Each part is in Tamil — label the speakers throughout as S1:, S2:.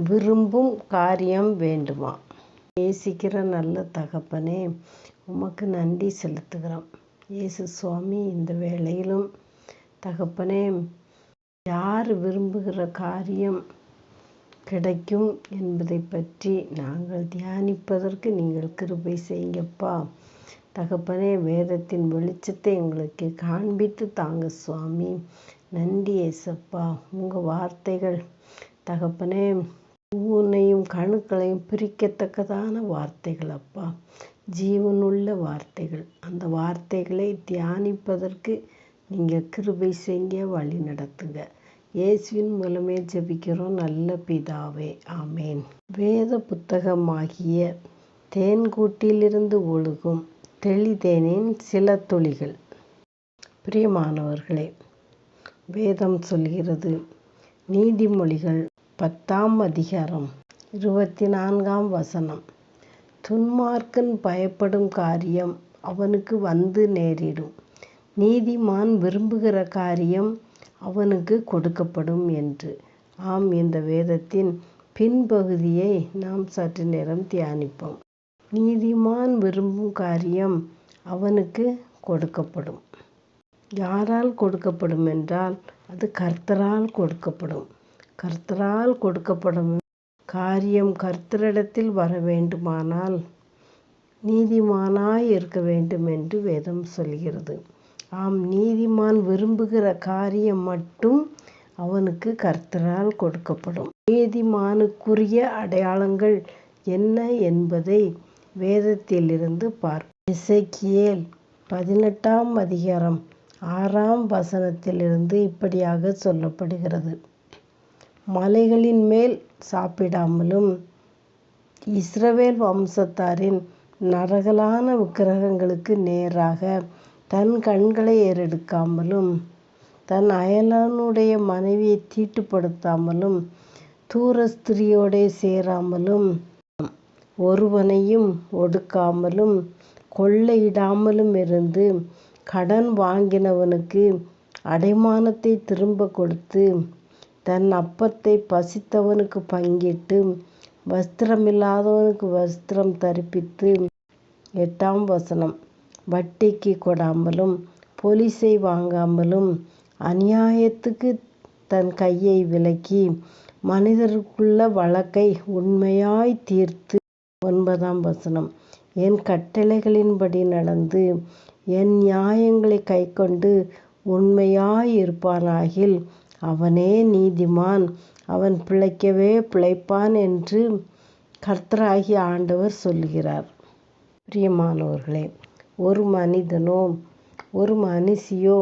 S1: விரும்பும் காரியம் வேண்டுமா? நேசிக்கிற நல்ல தகப்பனே, உமக்கு நன்றி செலுத்துகிறோம். இயேசு சுவாமி, இந்த வேளையிலும் தகப்பனே, யார் விரும்புகிற காரியம் கிடைக்கும் என்பதை பற்றி நாங்கள் தியானிப்பதற்கு நீங்கள் கிருபை செய்யுங்கப்பா. தகப்பனே, வேதத்தின் வெளிச்சத்தை எங்களுக்கு காண்பித்து தாங்க சுவாமி. நன்றி ஏசப்பா. உங்கள் வார்த்தைகள் தகப்பனே ஊனையும் கணுக்களையும் பிரிக்கத்தக்கதான வார்த்தைகள் அப்பா, ஜீவனுள்ள வார்த்தைகள். அந்த வார்த்தைகளை தியானிப்பதற்கு நீங்கள் கிருபை செய்ய வழி நடத்துங்க. இயேசுவின் மூலமே ஜெபிக்கிறோம் நல்ல பிதாவே, ஆமேன். வேத புத்தகமாகிய தேன்கூட்டிலிருந்து ஒழுகும் தெளிதேனின் சில துளிகள். பிரியமானவர்களே, வேதம் சொல்கிறது, நீதிமொழிகள் 10ஆம் அதிகாரம் 24ஆம் வசனம், துன்மார்க்கன் பயப்படும் காரியம் அவனுக்கு வந்து நேரிடும், நீதிமான் விரும்புகிற காரியம் அவனுக்கு கொடுக்கப்படும் என்று. ஆம், இந்த வேதத்தின் பின்பகுதியை நாம் சற்று நேரம் தியானிப்போம். நீதிமான் விரும்பும் காரியம் அவனுக்கு கொடுக்கப்படும். யாரால் கொடுக்கப்படும் என்றால், அது கர்த்தரால் கொடுக்கப்படும். கர்த்தரால் கொடுக்கப்படும் காரியம் கர்த்தரிடத்தில் வர வேண்டுமானால் நீதிமானாய் இருக்க வேண்டும் என்று வேதம் சொல்கிறது. ஆம், நீதிமான் விரும்புகிற காரியம் மட்டும் அவனுக்கு கர்த்தரால் கொடுக்கப்படும். நீதிமானுக்குரிய அடையாளங்கள் என்ன என்பதை வேதத்திலிருந்து பார்ப்போம். எசேக்கியேல் 18ஆம் அதிகாரம் 6ஆம் வசனத்திலிருந்து இப்படியாக சொல்லப்படுகிறது, மலைகளின் மேல் சாப்பிடாமலும் இஸ்ரவேல் வம்சத்தாரின் நரகலான விக்கிரகங்களுக்கு நேராக தன் கண்களை ஏறெடுக்காமலும் தன் அயலானுடைய மனைவியை தீட்டுப்படுத்தாமலும் தூர ஸ்திரியோடே சேராமலும் ஒருவனையும் ஒடுக்காமலும் கொள்ளையிடாமலும் இருந்து கடன் வாங்கினவனுக்கு அடைமானத்தை திரும்ப கொடுத்து தன் அப்பத்தை பசித்தவனுக்கு பங்கிட்டு வஸ்திரமில்லாதவனுக்கு வஸ்திரம் தரிப்பித்து, 8ஆம் வசனம், வட்டிக்கு கொடாமலும் பொலிசை வாங்காமலும் அநியாயத்துக்கு தன் கையை விலக்கி மனிதருக்குள்ள வழக்கை உண்மையாய் தீர்த்து, 9ஆம் வசனம், என் கட்டளைகளின்படி நடந்து என் நியாயங்களை கைக்கொண்டு உண்மையாய் இருப்பானாகில் அவனே நீதிமான், அவன் பிழைக்கவே பிழைப்பான் என்று கர்த்தராகிய ஆண்டவர் சொல்லுகிறார். பிரியமானவர்களே, ஒரு மனிதனோ ஒரு மனுஷியோ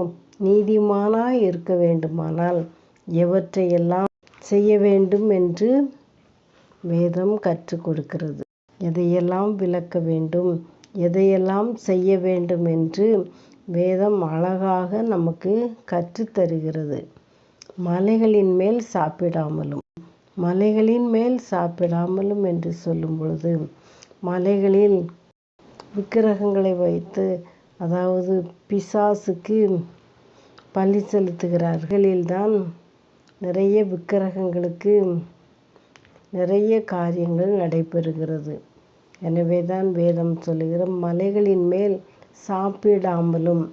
S1: நீதிமானாய் இருக்க வேண்டுமானால் எவற்றையெல்லாம் செய்ய வேண்டும் என்று வேதம் கற்றுக் கொடுக்கிறது. எதையெல்லாம் விலக்க வேண்டும், எதையெல்லாம் செய்ய வேண்டும் என்று வேதம் அழகாக நமக்கு கற்றுத்தருகிறது. மலைகளின் மேல் சாப்பிடாமலும், மலைகளின் மேல் சாப்பிடாமலும் என்று சொல்லும் பொழுது, மலைகளில் விக்கிரகங்களை வைத்து, அதாவது பிசாசுக்கு பலி செலுத்துகிறார்களில்தான் நிறைய விக்கிரகங்களுக்கு நிறைய காரியங்கள் நடைபெறுகிறது. எனவே தான் வேதம் சொல்லுகிற மலைகளின் மேல் சாப்பிடாமலும்.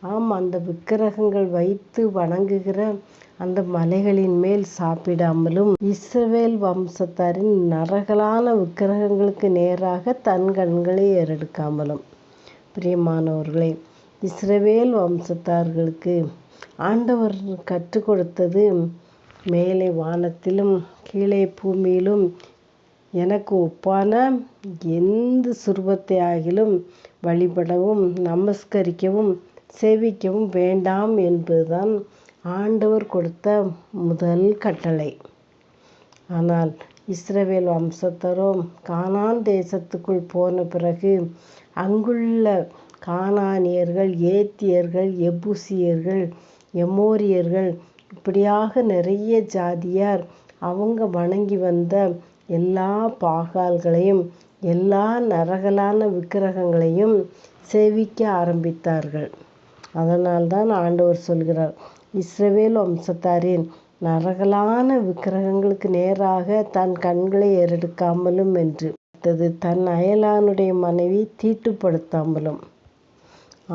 S1: ஆம், அந்த விக்கிரகங்கள் வைத்து வணங்குகிற அந்த மலைகளின் மேல் சாப்பிடாமலும் இஸ்ரவேல் வம்சத்தாரின் நரகலான விக்கிரகங்களுக்கு நேராக தன் கண்களை ஏறெடுக்காமலும். பிரியமானவர்களே, இஸ்ரவேல் வம்சத்தார்களுக்கு ஆண்டவர் கற்றுக் கொடுத்தது, மேலே வானத்திலும் கீழே பூமியிலும் எனக்கு ஒப்பான எந்த சுரூபத்தை ஆகிலும் வழிபடவும் நமஸ்கரிக்கவும் சேவிக்கவும் வேண்டாம் என்பதுதான் ஆண்டவர் கொடுத்த முதல் கட்டளை. ஆனால் இஸ்ரவேல் வம்சத்தாரோ கானான் தேசத்துக்குள் போன பிறகு அங்குள்ள கானானியர்கள், ஏத்தியர்கள், எபூசியர்கள், எமோரியர்கள், இப்படியாக நிறைய ஜாதியார் அவங்க வணங்கி வந்த எல்லா பாகால்களையும் எல்லா நரகலான விக்கிரகங்களையும் சேவிக்க ஆரம்பித்தார்கள். அதனால்தான் ஆண்டவர் சொல்கிறார், இஸ்ரவேல் வம்சத்தாரின் நரகலான விக்கிரகங்களுக்கு நேராக தன் கண்களை ஏறெடுக்காமலும் என்று. தன் அயலானுடைய மனைவி தீட்டுப்படுத்தாமலும்.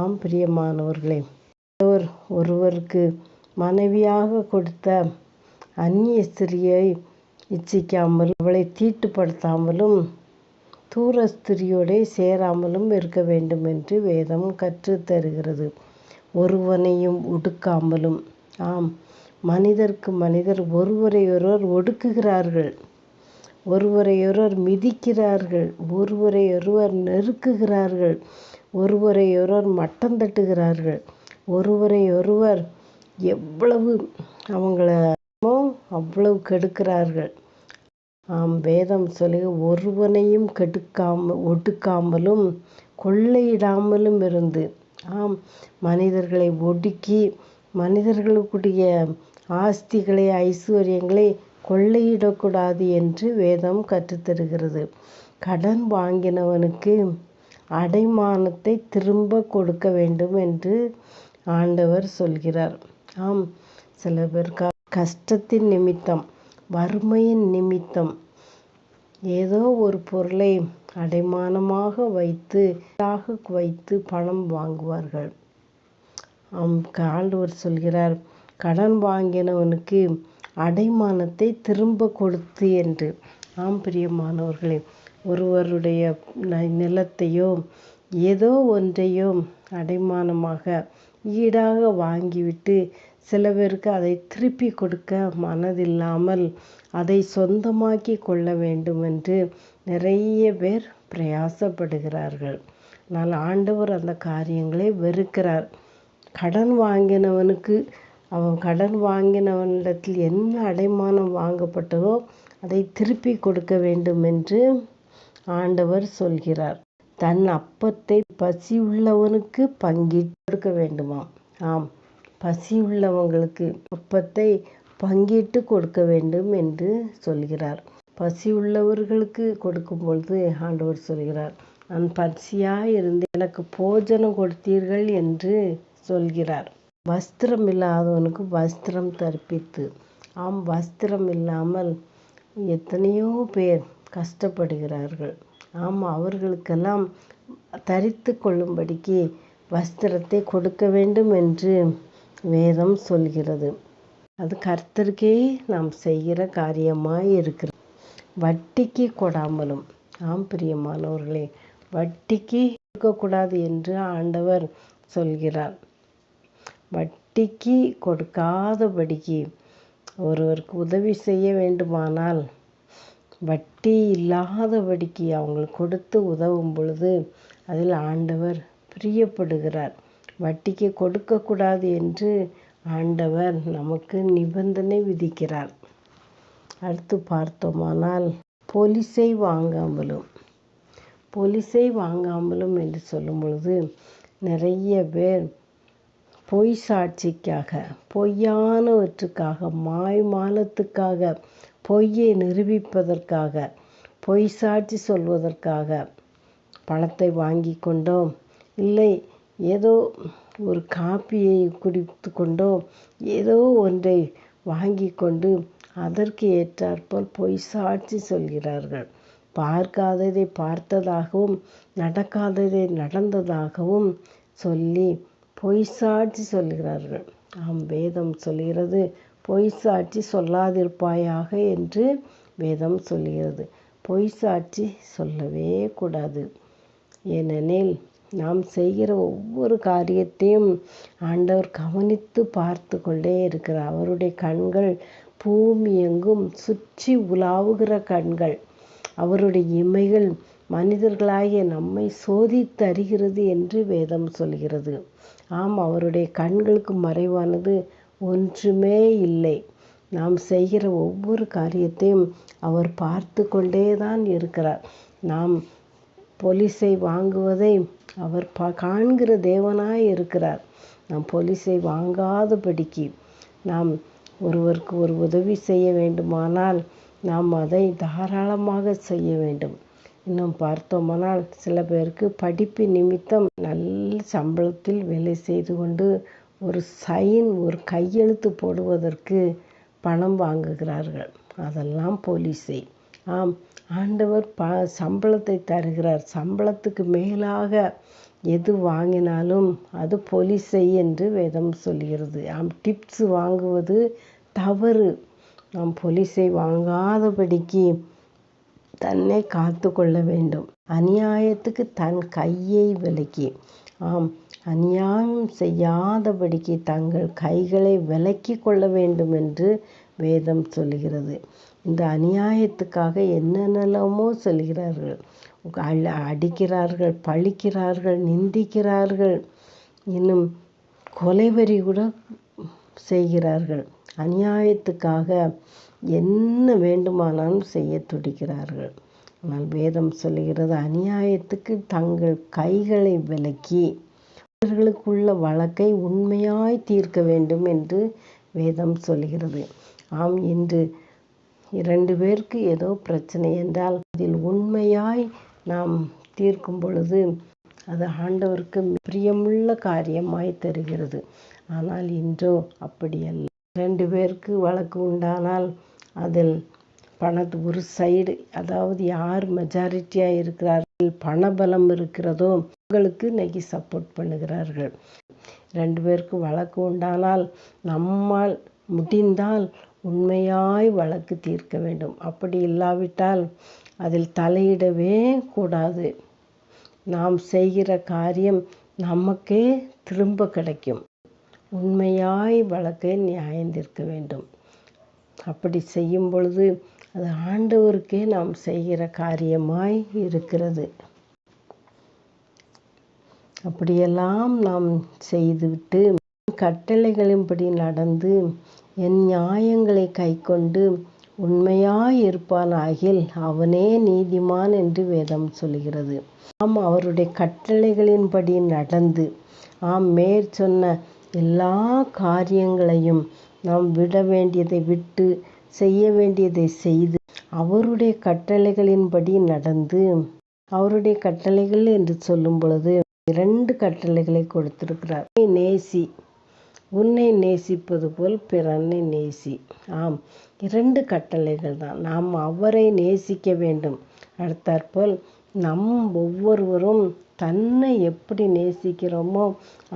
S1: ஆம் பிரியமானவர்களே, ஒருவருக்கு மனைவியாக கொடுத்த அந்நிய ஸ்திரியை இச்சிக்காமலும் அவளை தீட்டுப்படுத்தாமலும் தூர ஸ்திரியோடே சேராமலும் இருக்க வேண்டும் என்று வேதம் கற்றுத்தருகிறது. ஒருவனையும் ஒடுக்காமலும். ஆம், மனிதருக்கு மனிதர் ஒருவரையொருவர் ஒடுக்குகிறார்கள், ஒருவரையொருவர் மிதிக்கிறார்கள், ஒருவரையொருவர் நெருக்குகிறார்கள், ஒருவரையொருவர் மட்டம் தட்டுகிறார்கள், ஒருவரையொருவர் எவ்வளவு அவ்வளவு கெடுக்கிறார்கள். ஆம், வேதம் சொல்லுக ஒருவனையும் ஒடுக்காமலும் கொள்ளையிடாமலும் இருந்து. ஆம், மனிதர்களை ஒடுக்கி மனிதர்களுக்குரிய ஆஸ்திகளை ஐஸ்வர்யங்களை கொள்ளையிடக்கூடாது என்று வேதம் கற்றுத்தருகிறது. கடன் வாங்கினவனுக்கு அடைமானத்தை திரும்ப கொடுக்க வேண்டும் என்று ஆண்டவர் சொல்கிறார். ஆம், சில பேர் கஷ்டத்தின் நிமித்தம், வறுமையின் நிமித்தம் ஏதோ ஒரு பொருளை அடைமானமாக வைத்து பணம் வாங்குவார்கள். ஆண்டவர் சொல்கிறார், கடன் வாங்கினவனுக்கு அடைமானத்தை திரும்ப கொடுத்து என்று. ஆம் பிரியமானவர்களே, ஒருவருடைய நிலத்தையோ ஏதோ ஒன்றையோ அடைமானமாக ஈடாக வாங்கிவிட்டு சில பேருக்கு அதை திருப்பி கொடுக்க மனதில்லாமல் அதை சொந்தமாக்கி கொள்ள வேண்டும் என்று நிறைய பேர் பிரயாசப்படுகிறார்கள். ஆனால் ஆண்டவர் அந்த காரியங்களை வெறுக்கிறார். கடன் வாங்கினவனுக்கு அவன் கடன் வாங்கினவனிடத்தில் என்ன அடைமானம் வாங்கப்பட்டதோ அதை திருப்பி கொடுக்க வேண்டும் என்று ஆண்டவர் சொல்கிறார். தன் அப்பத்தை பசியுள்ளவனுக்கு பங்கிட்டு கொடுக்க வேண்டுமாம். ஆம், பசியுள்ளவங்களுக்கு அப்பத்தை பங்கிட்டு கொடுக்க வேண்டும் என்று சொல்கிறார். பசியுள்ளவர்களுக்கு கொடுக்கும் பொழுது ஆண்டவர் சொல்கிறார், நான் பசியாய் இருந்து எனக்கு போஜனம் கொடுத்தீர்கள் என்று சொல்கிறார். வஸ்திரம் இல்லாதவனுக்கு வஸ்திரம் தரிப்பித்து. ஆம், வஸ்திரம் இல்லாமல் எத்தனையோ பேர் கஷ்டப்படுகிறார்கள். ஆம், அவர்களுக்கெல்லாம் தரித்து கொள்ளும்படிக்கு வஸ்திரத்தை கொடுக்க வேண்டும் என்று வேதம் சொல்கிறது. அது கர்த்தருக்கே நாம் செய்கிற காரியமாய் இருக்கிறது. வட்டிக்கு கொடாமலும். ஆம் பிரியமானவர்களே, வட்டிக்கு கொடுக்கக்கூடாது என்று ஆண்டவர் சொல்கிறார். வட்டிக்கு கொடுக்காதபடிக்கு ஒருவருக்கு உதவி செய்ய வேண்டுமானால் வட்டி இல்லாதபடிக்கு அவங்களுக்கு கொடுத்து உதவும் பொழுது அதில் ஆண்டவர் பிரியப்படுகிறார். வட்டிக்கு கொடுக்கக்கூடாது என்று ஆண்டவர் நமக்கு நிபந்தனை விதிக்கிறார். அடுத்து பார்த்தோமானால் பொலிசை வாங்காமலும் என்று சொல்லும் பொழுது நிறைய பேர் பொய் சாட்சிக்காக, பொய்யானவற்றுக்காக, மாய்மாலத்துக்காக, பொய்யை நிரூபிப்பதற்காக, பொய் சாட்சி சொல்வதற்காக பணத்தை வாங்கி கொண்டோ இல்லை ஏதோ ஒரு காப்பியை குடித்து கொண்டோ ஏதோ ஒன்றை வாங்கி கொண்டு அதற்கு ஏற்றாற்போல் பொய் சாட்சி சொல்கிறார்கள். பார்க்காததை பார்த்ததாகவும் நடக்காததை நடந்ததாகவும் சொல்லி பொய் சாட்சி சொல்கிறார்கள். ஆம், வேதம் சொல்கிறது, பொய் சாட்சி சொல்லாதிருப்பாயாக என்று வேதம் சொல்கிறது. பொய் சாட்சி சொல்லவே கூடாது. ஏனெனில் நாம் செய்கிற ஒவ்வொரு காரியத்தையும் ஆண்டவர் கவனித்து பார்த்து கொண்டே இருக்கிறார். அவருடைய கண்கள் பூமி எங்கும் சுற்றி உலாவுகிற கண்கள். அவருடைய இமைகள் மனிதர்களாகிய நம்மை சோதித்து அறிகிறது என்று வேதம் சொல்கிறது. ஆம், அவருடைய கண்களுக்கு மறைவானது ஒன்றுமே இல்லை. நாம் செய்கிற ஒவ்வொரு காரியத்தையும் அவர் பார்த்து கொண்டே தான் இருக்கிறார். நாம் பொலிசை வாங்குவதை அவர் காண்கிற தேவனாய் இருக்கிறார். நாம் பொலிசை வாங்காதபடிக்கு நாம் ஒருவருக்கு ஒரு உதவி செய்ய வேண்டுமானால் நாம் அதை தாராளமாக செய்ய வேண்டும். இன்னும் பார்த்தோமானால் சில பேருக்கு படிப்பு நிமித்தம் நல்ல சம்பளத்தில் வேலை செய்து கொண்டு ஒரு கையெழுத்து போடுவதற்கு பணம் வாங்குகிறார்கள். அதெல்லாம் போலீஸை. ஆம், ஆண்டவர் சம்பளத்தை தருகிறார். சம்பளத்துக்கு மேலாக எது வாங்கினாலும் அது போலீஸை என்று வேதம் சொல்கிறது. டிப்ஸ் வாங்குவது தவறு. நாம் போலீஸை வாங்காதபடிக்கு தன்னை காத்து கொள்ள வேண்டும். அநியாயத்துக்கு தன் கையை விலக்கி, அநியாயம் செய்யாதபடிக்கு தங்கள் கைகளை விலக்கி கொள்ள வேண்டும் என்று வேதம் சொல்கிறது. இந்த அநியாயத்துக்காக என்னென்னலாமோ சொல்கிறார்கள். அடிக்கிறார்கள், பழிக்கிறார்கள், நிந்திக்கிறார்கள், இன்னும் கொலைவரி கூட செய்கிறார்கள். அநியாயத்துக்காக என்ன வேண்டுமானாலும் செய்ய துடிக்கிறார்கள். ஆனால் வேதம் சொல்லுகிறது, அநியாயத்துக்கு தங்கள் கைகளை விலக்கி அவர்களுக்குள்ள வழக்கை உண்மையாய் தீர்க்க வேண்டும் என்று வேதம் சொல்கிறது. இன்று 2 பேருக்கு ஏதோ பிரச்சனை என்றால் அதில் உண்மையாய் நாம் தீர்க்கும் பொழுது அது ஆண்டவருக்கு பிரியமுள்ள காரியமாய் தருகிறது. ஆனால் இன்றோ அப்படியல்ல. 2 பேருக்கு வழக்கு உண்டானால் அதில் ஒரு சைடு, அதாவது யார் மெஜாரிட்டியாக இருக்கிறார்கள், பணபலம் இருக்கிறதோ அவங்களுக்கு இன்னைக்கு சப்போர்ட் பண்ணுகிறார்கள். 2 பேருக்கு வழக்கு உண்டானால் நம்மால் முடிந்தால் உண்மையாய் வழக்கு தீர்க்க வேண்டும். அப்படி இல்லாவிட்டால் அதில் தலையிடவே கூடாது. நாம் செய்கிற காரியம் நமக்கே திரும்ப கிடைக்கும். உண்மையாய் வழக்கை நியாயம் தீர்க்க வேண்டும். அப்படி செய்யும் பொழுது அது ஆண்டவருக்கே நாம் செய்கிற காரியமாய் இருக்கிறது. அப்படியெல்லாம் நாம் செய்துவிட்டு கட்டளைகளின்படி நடந்து என் நியாயங்களை கைக்கொண்டு உண்மையாய் இருப்பானாகில் அவனே நீதிமான் என்று வேதம் சொல்கிறது. அவருடைய கட்டளைகளின்படி நடந்து மேற்சொன்ன எல்லா காரியங்களையும் நாம் விட வேண்டியதை விட்டு செய்ய வேண்டியதை செய்து அவருடைய கட்டளைகளின்படி நடந்து, அவருடைய கட்டளைகள் என்று சொல்லும் பொழுது 2 கட்டளைகளை கொடுத்திருக்கிறார். நேசி, உன்னை நேசிப்பது போல் பிறனை நேசி. 2 கட்டளைகள் தான். நாம் அவரை நேசிக்க வேண்டும். அடுத்தாற்போல் நம் ஒவ்வொருவரும் தன்னை எப்படி நேசிக்கிறோமோ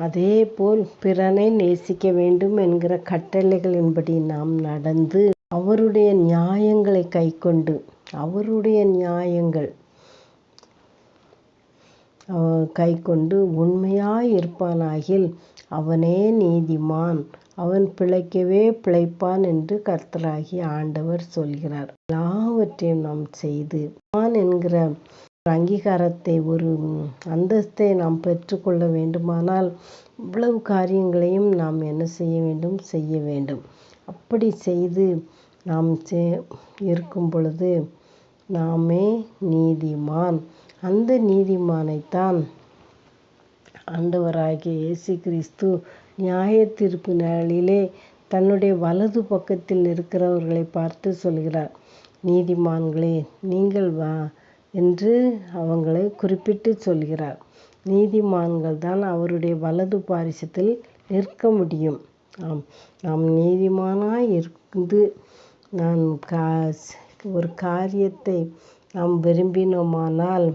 S1: அதே போல் பிறனை நேசிக்க வேண்டும் என்கிற கட்டளைகளின்படி நாம் நடந்து அவருடைய நியாயங்களை கைக்கொண்டு, அவருடைய நியாயங்கள் கைக்கொண்டு உண்மையாய் இருப்பானாகில் அவனே நீதிமான், அவன் பிழைக்கவே பிழைப்பான் என்று கர்த்தராகிய ஆண்டவர் சொல்கிறார். எல்லாவற்றையும் நாம் செய்து என்கிற அங்கீகாரத்தை, ஒரு அந்தஸ்தை நாம் பெற்றுக்கொள்ள வேண்டுமானால் இவ்வளவு காரியங்களையும் நாம் என்ன செய்ய வேண்டும்? செய்ய வேண்டும். அப்படி செய்து நாம் இருக்கும் பொழுது நாமே நீதிமான். அந்த நீதிமானைத்தான் ஆண்டவராகிய இயேசு கிறிஸ்து நியாய தீர்ப்பு நாளிலே தன்னுடைய வலது பக்கத்தில் இருக்கிறவர்களை பார்த்து சொல்கிறார், நீதிமான்களே நீங்கள் வா என்று அவங்களை குறிப்பிட்டு சொல்கிறார். நீதிமான்கள் தான் அவருடைய வலது பாரிசத்தில் நிற்க முடியும். நாம் நீதிமானாய் இருந்து ஒரு காரியத்தை நாம் விரும்பினோமானால்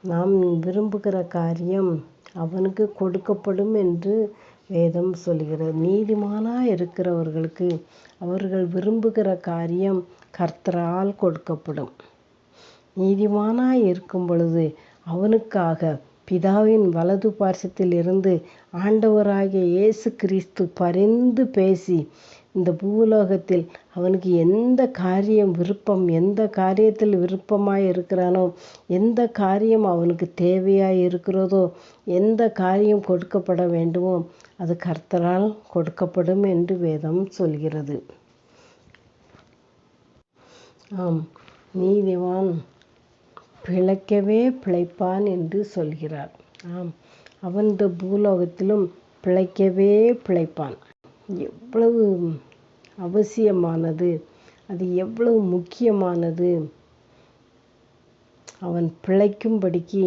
S1: நாம் விரும்புகிற காரியம் அவனுக்கு கொடுக்கப்படும் என்று வேதம் சொல்கிறது. நீதிமானாய் இருக்கிறவர்களுக்கு அவர்கள் விரும்புகிற காரியம் கர்த்தரால் கொடுக்கப்படும். நீதிமானாய் இருக்கும் பொழுது அவனுக்காக பிதாவின் வலது பார்சத்தில் இருந்து ஆண்டவராகிய இயேசு கிறிஸ்து பரிந்து பேசி இந்த பூலோகத்தில் அவனுக்கு எந்த காரியம் விருப்பம், எந்த காரியத்தில் விருப்பமாய் இருக்கிறானோ, எந்த காரியம் அவனுக்கு தேவையாய் இருக்கிறதோ, எந்த காரியம் கொடுக்கப்பட வேண்டுமோ அது கர்த்தரால் கொடுக்கப்படும் என்று வேதம் சொல்கிறது. நீதிமான் பிழைக்கவே பிழைப்பான் என்று சொல்கிறார். அவன் இந்த பூலோகத்திலும் பிழைக்கவே பிழைப்பான். எவ்வளவு அவசியமானது, அது எவ்வளவு முக்கியமானது. அவன் பிழைக்கும்படிக்கு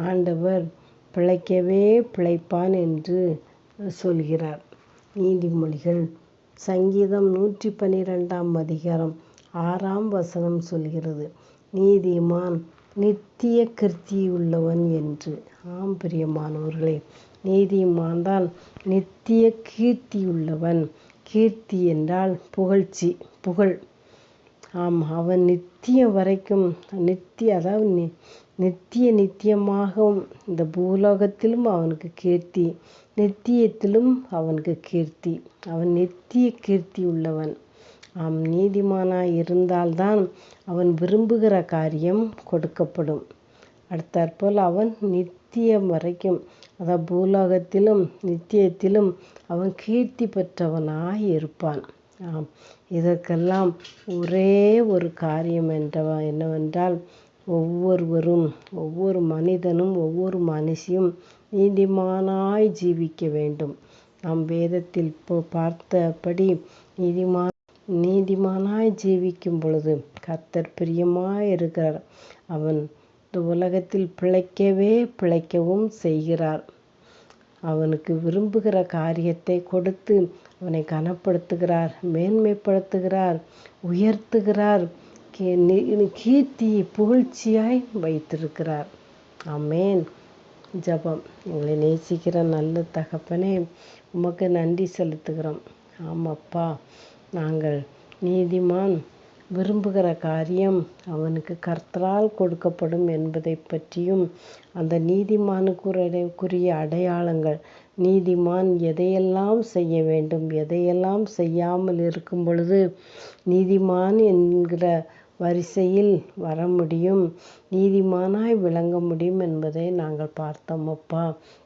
S1: ஆண்டவர் பிழைக்கவே பிழைப்பான் என்று சொல்கிறார். நீதிமொழிகள் சங்கீதம் 112 6 சொல்கிறது, நீதிமான் நித்திய கீர்த்தியுள்ளவன் என்று. ஆம் பிரியமானவர்களே, நீதிமான் தான் நித்திய கீர்த்தியுள்ளவன். கீர்த்தி என்றால் புகழ்ச்சி, புகழ். ஆம், அவன் நித்தியம் வரைக்கும் அதாவது நித்தியமாகவும் இந்த பூலோகத்திலும் அவனுக்கு கீர்த்தி, நித்தியத்திலும் அவனுக்கு கீர்த்தி. அவன் நித்திய கீர்த்தி உள்ளவன். ஆம், நீதிமானாய் இருந்தால்தான் அவன் விரும்புகிற காரியம் கொடுக்கப்படும். அடுத்தாற்போல் அவன் நித்தியம் வரைக்கும், அதாவது பூலோகத்திலும் நித்தியத்திலும் அவன் கீர்த்தி பெற்றவனாய் இருப்பான். ஆம், இதற்கெல்லாம் ஒரே ஒரு காரியம் என்னவென்றால், ஒவ்வொரு மனிதனும் ஒவ்வொரு மனுஷியும் நீதிமானாய் ஜீவிக்க வேண்டும். நாம் வேதத்தில் பார்த்தபடி நீதிமானாய் ஜீவிக்கும் பொழுது கர்த்தர் பிரியமாய் இருக்கிறார். அவன் இந்த உலகத்தில் பிழைக்கவும் செய்கிறார். அவனுக்கு விரும்புகிற காரியத்தை கொடுத்து அவனை கனப்படுத்துகிறார், மேன்மைப்படுத்துகிறார், உயர்த்துகிறார், கீர்த்தியை புகழ்ச்சியாய் வைத்திருக்கிறார். ஆமென். ஜெபம். எங்களை நேசிக்கிற நல்ல தகப்பனே, உமக்கு நன்றி செலுத்துகிறோம். ஆமாப்பா, நாங்கள் நீதிமான் விரும்புகிற காரியம் அவனுக்கு கர்த்தரால் கொடுக்கப்படும் என்பதை பற்றியும், அந்த நீதிமானுக்குரிய அடையாளங்கள், நீதிமான் எதையெல்லாம் செய்ய வேண்டும், எதையெல்லாம் செய்யாமல் இருக்கும் பொழுது நீதிமான் என்கிற வரிசையில் வர முடியும், நீதிமானாய் விளங்க முடியும் என்பதை நாங்கள் பார்த்தோம். அப்பா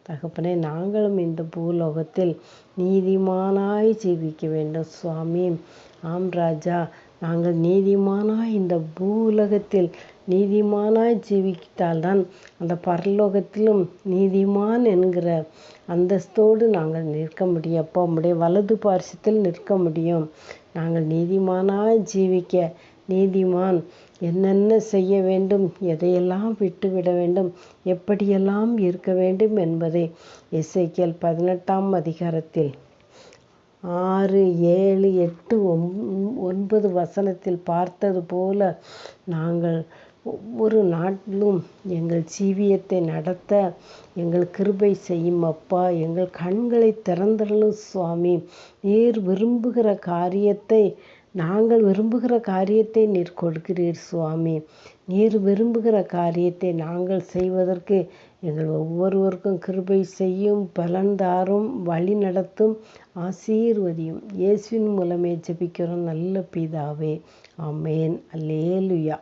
S1: தகப்பனே, நாங்களும் இந்த பூலோகத்தில் நீதிமானாய் ஜீவிக்க வேண்டும் சுவாமி. ஆம் ராஜா, நாங்கள் நீதிமானாய் இந்த பூலோகத்தில் நீதிமானாய் ஜீவித்தால்தான் அந்த பரலோகத்திலும் நீதிமான் என்கிற அந்தஸ்தோடு நாங்கள் நிற்க முடியும். அப்பா, உம்முடைய வலது பார்சத்தில் நிற்க முடியும். நாங்கள் நீதிமானாய் ஜீவிக்க நீதிமான் என்னென்ன செய்ய வேண்டும், எதையெல்லாம் விட்டுவிட வேண்டும், எப்படியெல்லாம் இருக்க வேண்டும் என்பதை எசேக்கியேல் 18 6, 7, 8, 9 பார்த்தது போல நாங்கள் ஒவ்வொரு நாட்டிலும் எங்கள் ஜீவியத்தை நடத்த எங்கள் கிருபை செய்யும் அப்பா. எங்கள் கண்களை திறந்தருளும் சுவாமி. நீர் விரும்புகிற காரியத்தை, நாங்கள் விரும்புகிற காரியத்தை நீர் கொடுக்கிறீர் சுவாமி. நீர் விரும்புகிற காரியத்தை நாங்கள் செய்வதற்கு எங்கள் ஒவ்வொருவருக்கும் கிருபை செய்யும், பலன் தாரும், வழி நடத்தும், ஆசீர்வதியும். இயேசுவின் மூலமே ஜெபிக்கிறோம் நல்ல பிதாவே. ஆமென். அல்லேலூயா.